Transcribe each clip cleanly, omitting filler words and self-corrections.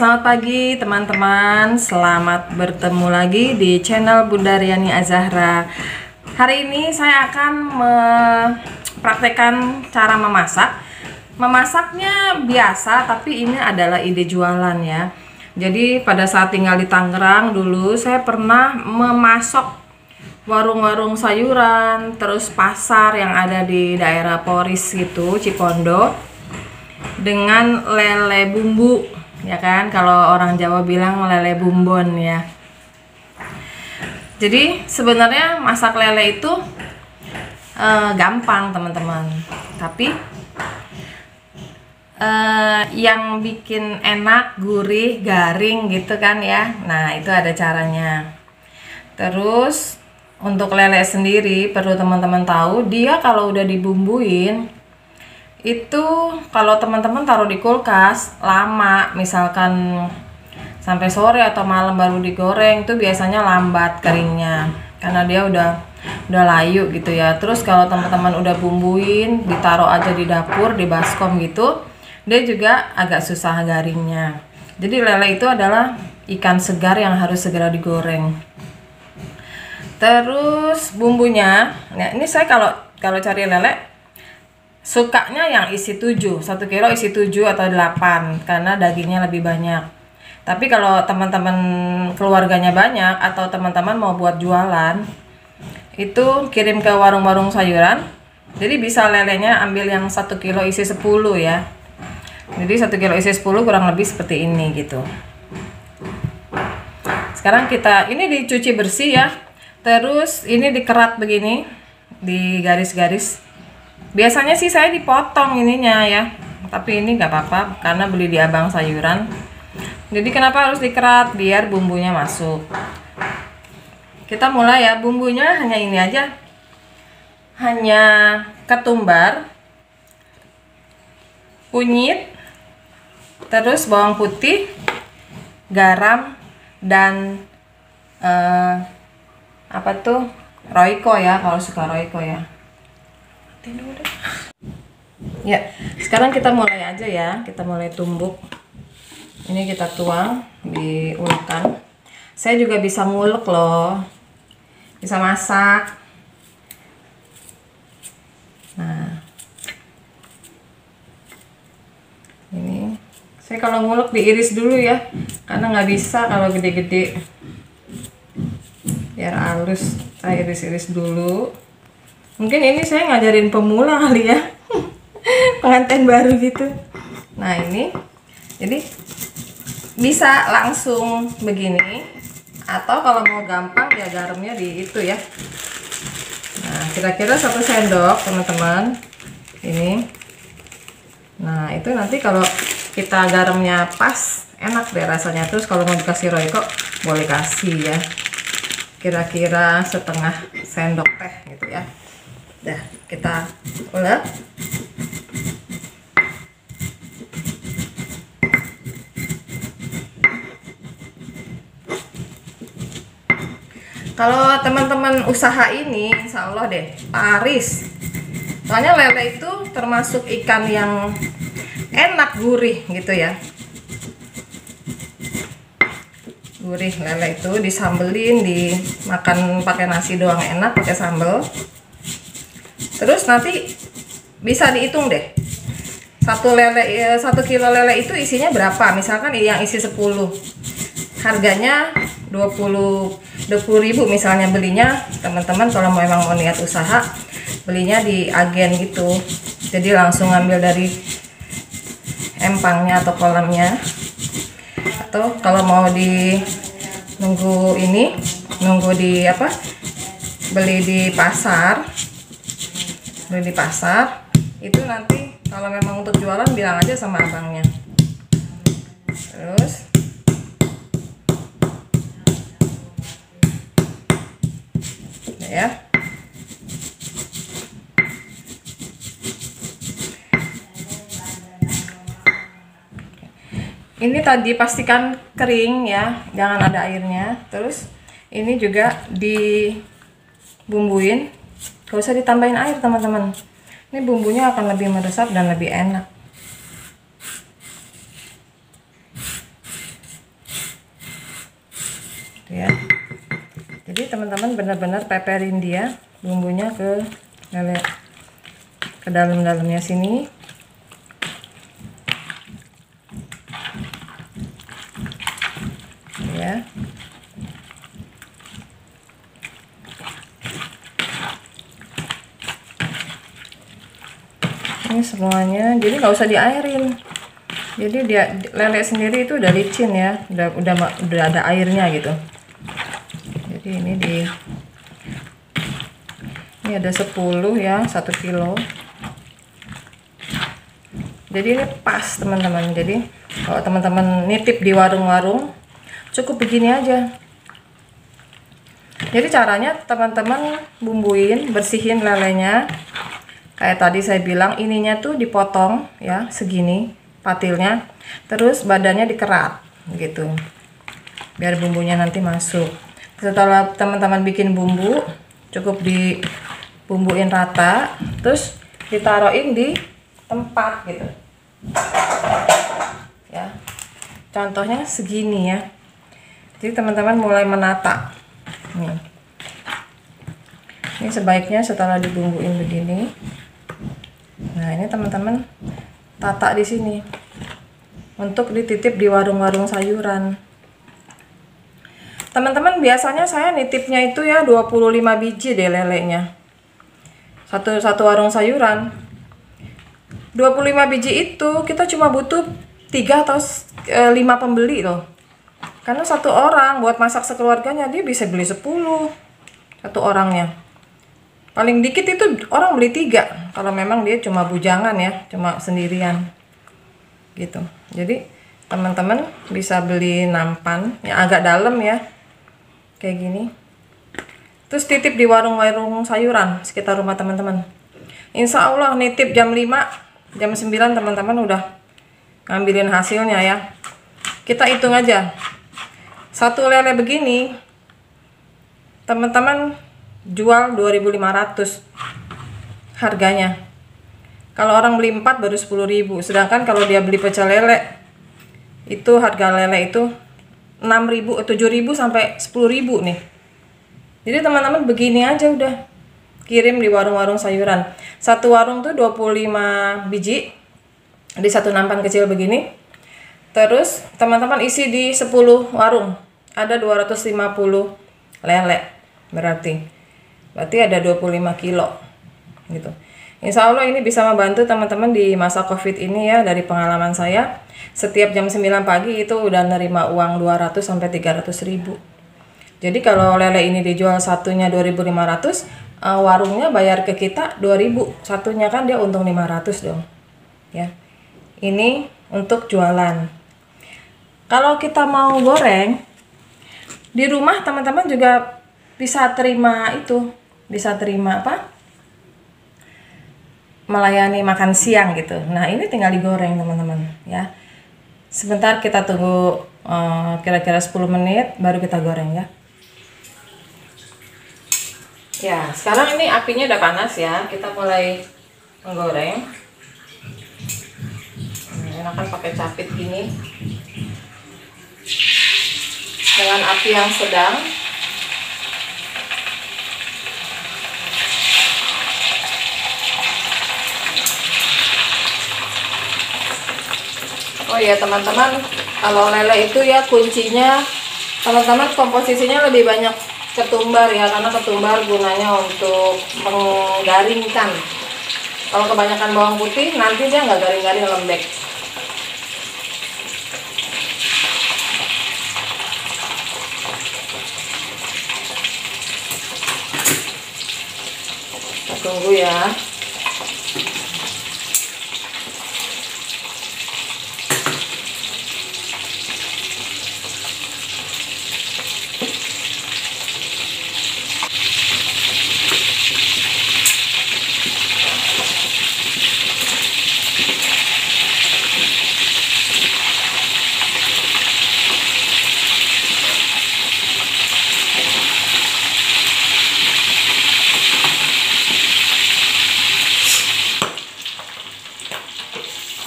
selamat pagi teman-teman. Selamat bertemu lagi di channel Bunda Riani Azahra. Hari ini saya akan mempraktekkan cara memasak. Memasaknya biasa, tapi ini adalah ide jualan ya. Jadi pada saat tinggal di Tangerang dulu, saya pernah memasok warung-warung sayuran, terus pasar yang ada di daerah Poris gitu, Cipondo, dengan lele bumbu. Ya kan, kalau orang Jawa bilang lele bumbon ya. Jadi sebenarnya masak lele itu gampang teman-teman, tapi yang bikin enak, gurih, garing gitu kan ya. Nah itu ada caranya. Terus untuk lele sendiri perlu teman-teman tahu, dia kalau udah dibumbuin itu kalau teman-teman taruh di kulkas lama, misalkan sampai sore atau malam baru digoreng, itu biasanya lambat keringnya karena dia udah layu gitu ya. Terus kalau teman-teman udah bumbuin, ditaruh aja di dapur, di baskom gitu, dia juga agak susah garingnya. Jadi lele itu adalah ikan segar yang harus segera digoreng. Terus bumbunya, nah ini saya kalau cari lele sukanya yang isi 7, 1 kilo isi 7 atau 8 karena dagingnya lebih banyak. Tapi kalau teman-teman keluarganya banyak atau teman-teman mau buat jualan, itu kirim ke warung-warung sayuran. Jadi bisa lelenya ambil yang 1 kilo isi 10 ya. Jadi 1 kilo isi 10 kurang lebih seperti ini gitu. Sekarang ini dicuci bersih ya. Terus ini dikerat begini, di garis-garis. Biasanya sih saya dipotong ininya ya, tapi ini nggak apa-apa karena beli di abang sayuran. Jadi kenapa harus dikerat? Biar bumbunya masuk. Kita mulai ya, bumbunya hanya ini aja, hanya ketumbar, kunyit, terus bawang putih, garam, dan roiko ya, kalau suka roiko ya. Ya, sekarang kita mulai aja ya, kita mulai tumbuk. Ini kita tuang di ulekan. Saya juga bisa ngulek loh, bisa masak. Nah, ini saya kalau ngulek diiris dulu ya, karena nggak bisa kalau gede-gede. Biar halus, saya iris-iris dulu. Mungkin ini saya ngajarin pemula kali ya, pengantin baru gitu. Nah ini, jadi bisa langsung begini, atau kalau mau gampang ya garamnya di itu ya. Nah kira-kira 1 sendok teman-teman ini. Nah itu nanti kalau kita garamnya pas, enak deh rasanya. Terus kalau mau dikasih roiko boleh kasih ya, kira-kira setengah sendok teh gitu ya. Dah kita ulek. Kalau teman-teman usaha ini, insya Allah deh laris. Soalnya lele itu termasuk ikan yang enak, gurih gitu ya. Gurih lele itu disambelin, dimakan pakai nasi doang enak, pakai sambel. Terus nanti bisa dihitung deh, 1 kilo lele itu isinya berapa. Misalkan yang isi 10, harganya 20.000 misalnya belinya. Teman-teman kalau memang mau niat usaha, belinya di agen gitu, jadi langsung ambil dari empangnya atau kolamnya. Atau kalau mau nunggu beli di pasar, itu nanti kalau memang untuk jualan bilang aja sama abangnya. Terus ya, ini tadi pastikan kering ya, jangan ada airnya. Terus ini juga dibumbuin, gak usah ditambahin air teman-teman. Ini bumbunya akan lebih meresap dan lebih enak. ya. Jadi teman-teman benar-benar peperin dia bumbunya ke lele, ke dalam-dalamnya sini. Ya. Ini semuanya, jadi nggak usah diairin. Jadi dia lele sendiri itu udah licin ya, udah ada airnya gitu. Jadi ini ada 10 ya, 1 kilo. Jadi ini pas teman-teman. Jadi kalau teman-teman nitip di warung-warung cukup begini aja. Jadi caranya teman-teman bumbuin, bersihin lelenya. Kayak tadi saya bilang, ininya tuh dipotong ya, segini patilnya. Terus badannya dikerat gitu. Biar bumbunya nanti masuk. Setelah teman-teman bikin bumbu, cukup dibumbuin rata, terus ditaruhin di tempat gitu ya. Contohnya segini ya. Jadi teman-teman mulai menata nih. Ini sebaiknya setelah dibumbuin begini, nah ini teman-teman tata di sini untuk dititip di warung-warung sayuran. Teman-teman, biasanya saya nitipnya itu ya 25 biji deh lelenya. Satu warung sayuran. 25 biji itu kita cuma butuh 3 atau 5 pembeli loh. Karena satu orang buat masak sekeluarganya dia bisa beli 10 satu orangnya. Paling dikit itu orang beli 3 kalau memang dia cuma bujangan ya, cuma sendirian. Gitu. Jadi teman-teman bisa beli nampan yang agak dalam ya. Kayak gini. Terus titip di warung-warung sayuran sekitar rumah teman-teman. Insya Allah nitip jam 5, jam 9 teman-teman udah ngambilin hasilnya ya. Kita hitung aja. Satu lele begini teman-teman jual 2.500 harganya. Kalau orang beli 4 baru 10.000. Sedangkan kalau dia beli pecel lele itu harga lele itu 6.000, 7.000 sampai 10.000 nih. Jadi teman-teman begini aja udah kirim di warung-warung sayuran. Satu warung tuh 25 biji di satu nampan kecil begini. Terus teman-teman isi di 10 warung. Ada 250 lele. Berarti ada 25 kilo gitu. Insya Allah ini bisa membantu teman-teman di masa COVID ini ya. Dari pengalaman saya, setiap jam 9 pagi itu udah nerima uang 200 sampai 300 ribu. Jadi kalau lele ini dijual satunya 2.500, warungnya bayar ke kita 2.000 satunya, kan dia untung 500 dong ya. Ini untuk jualan. Kalau kita mau goreng di rumah, teman-teman juga bisa terima itu, bisa terima apa? Melayani makan siang gitu. Nah, ini tinggal digoreng teman-teman ya. Sebentar kita tunggu kira-kira 10 menit baru kita goreng ya. Ya, sekarang ini apinya udah panas ya. Kita mulai menggoreng. Nah, enakan pakai capit gini. Dengan api yang sedang. Oh ya teman-teman, kalau lele itu ya kuncinya teman-teman komposisinya lebih banyak ketumbar ya, karena ketumbar gunanya untuk menggaringkan. Kalau kebanyakan bawang putih nanti dia nggak garing-garing, lembek. Kita tunggu ya.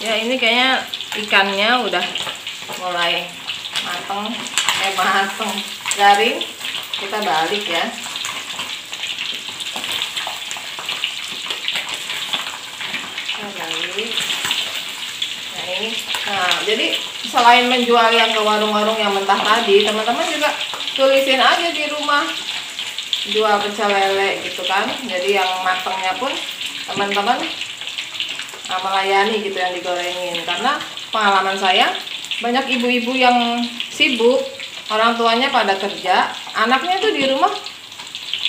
Ya ini kayaknya ikannya udah mulai mateng, garing, kita balik ya. Kita balik. Nah ini, nah jadi selain menjual yang ke warung-warung yang mentah tadi, teman-teman juga tulisin aja di rumah jual pecel lele gitu kan. Jadi yang matangnya pun teman-teman melayani gitu yang digorengin. Karena pengalaman saya, banyak ibu-ibu yang sibuk, orang tuanya pada kerja, anaknya tuh di rumah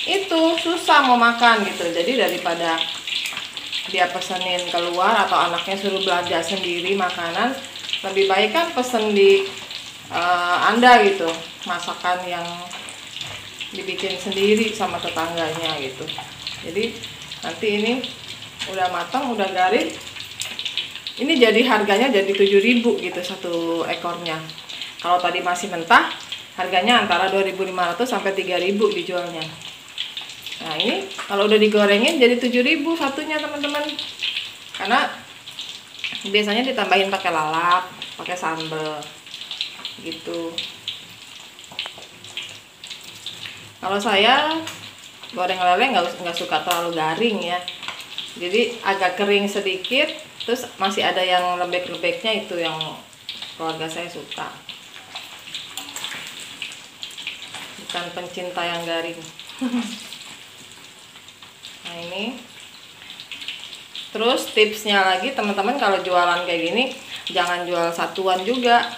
itu susah mau makan gitu. Jadi daripada dia pesenin keluar atau anaknya suruh belanja sendiri makanan, lebih baik kan pesen di Anda gitu, masakan yang dibikin sendiri sama tetangganya gitu. Jadi nanti ini udah matang, udah garing, ini jadi harganya jadi 7.000 gitu satu ekornya. Kalau tadi masih mentah, harganya antara 2.500 sampai 3.000 dijualnya. Nah ini kalau udah digorengin jadi 7.000 satunya teman-teman. Karena biasanya ditambahin pakai lalap, pakai sambal gitu. Kalau saya goreng lele nggak suka terlalu garing ya. Jadi agak kering sedikit, terus masih ada yang lembek-lembeknya, itu yang keluarga saya suka. Bukan pencinta yang garing. Nah ini. Terus tipsnya lagi teman-teman, kalau jualan kayak gini jangan jual satuan juga,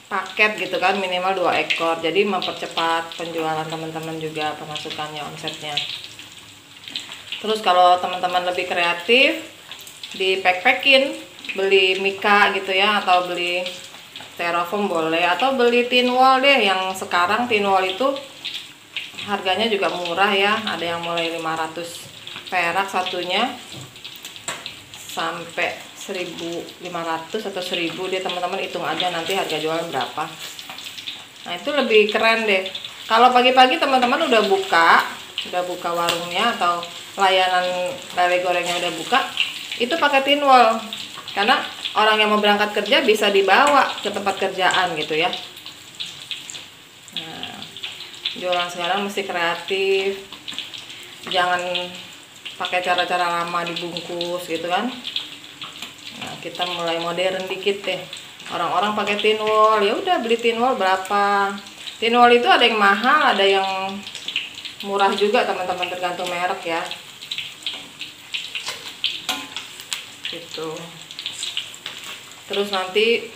paket gitu kan, minimal 2 ekor. Jadi mempercepat penjualan teman-teman juga, pemasukannya, omsetnya. Terus kalau teman-teman lebih kreatif, di pack-packin, beli mika gitu ya, atau beli styrofoam boleh, atau beli tin wall deh. Yang sekarang tin wall itu harganya juga murah ya, ada yang mulai 500 perak satunya sampai 1.500 atau 1.000 deh, teman-teman hitung aja nanti harga jualan berapa. Nah itu lebih keren deh. Kalau pagi-pagi teman-teman udah buka warungnya atau layanan lele gorengnya udah buka, itu pakai tin wall, karena orang yang mau berangkat kerja bisa dibawa ke tempat kerjaan gitu ya. Nah, jualan sekarang mesti kreatif, jangan pakai cara-cara lama dibungkus gitu kan. Nah, kita mulai modern dikit deh. Orang-orang pakai tin wall, ya udah beli tin wall berapa. Tin wall itu ada yang mahal, ada yang murah juga teman-teman, tergantung merek ya. Gitu. Terus nanti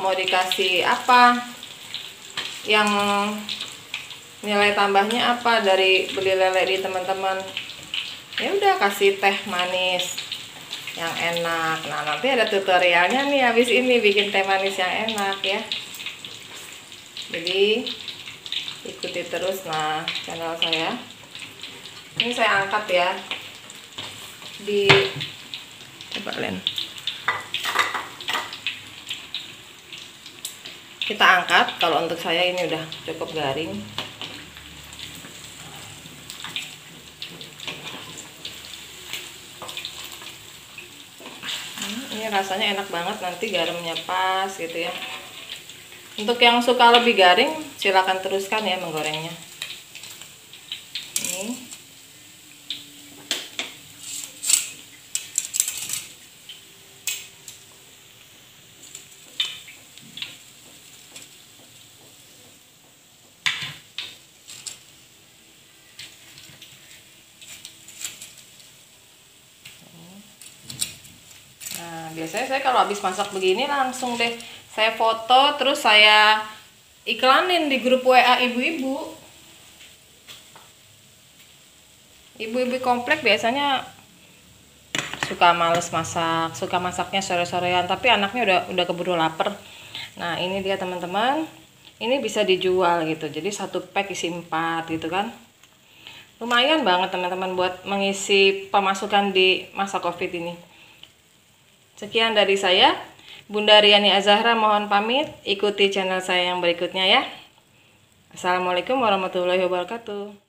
mau dikasih apa, yang nilai tambahnya apa dari beli lele di teman-teman, ya udah kasih teh manis yang enak. Nah nanti ada tutorialnya nih habis ini bikin teh manis yang enak ya. Jadi ikuti terus nah channel saya. Ini saya angkat ya, di coba Len, kita angkat. Kalau untuk saya ini udah cukup garing. Ini rasanya enak banget, nanti garamnya pas gitu ya. Untuk yang suka lebih garing, silakan teruskan ya menggorengnya. Ini. Nah, biasanya saya kalau habis masak begini langsung deh saya foto, terus saya iklanin di grup WA ibu-ibu. Ibu-ibu komplek biasanya suka males masak, suka masaknya sore-sorean, tapi anaknya udah keburu lapar. Nah, ini dia teman-teman. Ini bisa dijual gitu. Jadi satu pack isi 4 gitu kan. Lumayan banget teman-teman buat mengisi pemasukan di masa Covid ini. Sekian dari saya, Bunda Riani Azahra, mohon pamit. Ikuti channel saya yang berikutnya ya. Assalamualaikum warahmatullahi wabarakatuh.